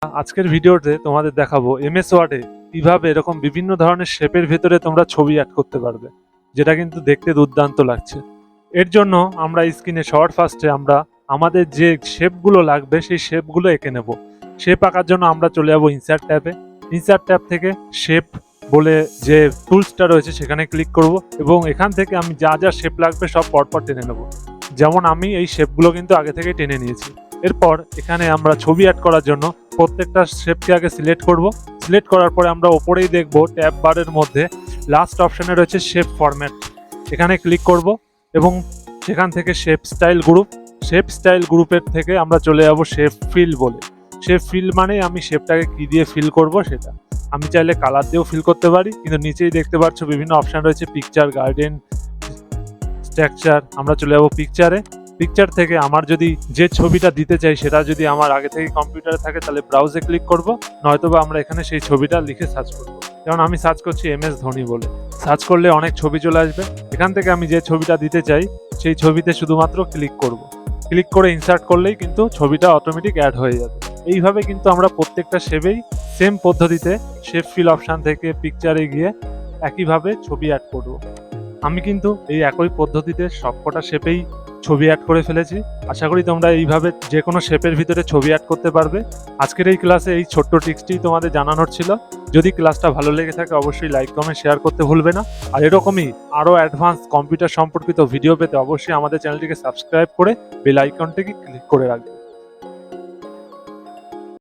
আজকের ভিডিওতে তোমাদের দেখাবো এমএস ওয়ার্ডে কিভাবে এরকম বিভিন্ন ধরনের শেপের ভেতরে তোমরা ছবি অ্যাড করতে পারবে, যেটা কিন্তু দেখতে দুর্দান্ত লাগছে। এর জন্য আমরা স্ক্রিনে সবার ফার্স্টে আমরা আমাদের যে শেপগুলো লাগবে সেই শেপগুলো এঁকে নেব। শেপ আঁকার জন্য আমরা চলে যাবো ইনসার্ট ট্যাবে। ইনসার্ট ট্যাব থেকে শেপ বলে যে টুলসটা রয়েছে সেখানে ক্লিক করব এবং এখান থেকে আমি যা যা শেপ লাগবে সব পরপর টেনে নেব। যেমন আমি এই শেপগুলো কিন্তু আগে থেকে টেনে নিয়েছি। এরপর এখানে আমরা ছবি অ্যাড করার জন্য প্রত্যেকটা শেপকে আগে সিলেক্ট করব। সিলেক্ট করার পরে আমরা ওপরেই দেখব ট্যাব বারের মধ্যে লাস্ট অপশনে রয়েছে শেপ ফরম্যাট, এখানে ক্লিক করব এবং সেখান থেকে শেপ স্টাইল গ্রুপের থেকে আমরা চলে যাব শেপ ফিল বলে। শেপ ফিল মানে আমি শেপটাকে কি দিয়ে ফিল করব সেটা। আমি চাইলে কালার দিয়েও ফিল করতে পারি, কিন্তু নিচেই দেখতে পাচ্ছ বিভিন্ন অপশন রয়েছে, পিকচার, গার্ডেন, স্ট্রাকচার। আমরা চলে যাব পিকচার থেকে আমার যদি যে ছবিটা দিতে চাই সেটা যদি আমার আগে থেকে কম্পিউটারে থাকে তাহলে ব্রাউজে ক্লিক করব, নয়তোবা আমরা এখানে সেই ছবিটা লিখে সার্চ করব। যেমন আমি সার্চ করছি MS ধোনি বলে, সার্চ করলে অনেক ছবি চলে আসবে। এখান থেকে আমি যে ছবিটা দিতে চাই সেই ছবিতে শুধুমাত্র ক্লিক করব। ক্লিক করে ইনসার্ট করলেই কিন্তু ছবিটা অটোমেটিক অ্যাড হয়ে যাবে। এইভাবে কিন্তু আমরা প্রত্যেকটা শেপেই সেম পদ্ধতিতে শেপ ফিল অপশান থেকে পিকচারে গিয়ে একইভাবে ছবি অ্যাড করব। আমি কিন্তু এই একই পদ্ধতিতে সবকটা শেপেই ছবি অ্যাড করে ফেলেছি। আশা করি তোমরা এইভাবে যে কোনো শেপের ভিতরে ছবি অ্যাড করতে পারবে। আজকের এই ক্লাসে এই ছোট্ট টিপসটি তোমাদের জানানোর ছিল। যদি ক্লাসটা ভালো লেগে থাকে অবশ্যই লাইক, কমেন্ট, শেয়ার করতে ভুলবে না। আর এরকমই আরও অ্যাডভান্স কম্পিউটার সম্পর্কিত ভিডিও পেতে অবশ্যই আমাদের চ্যানেলটিকে সাবস্ক্রাইব করে বেল আইকনটিকে ক্লিক করে রাখবে।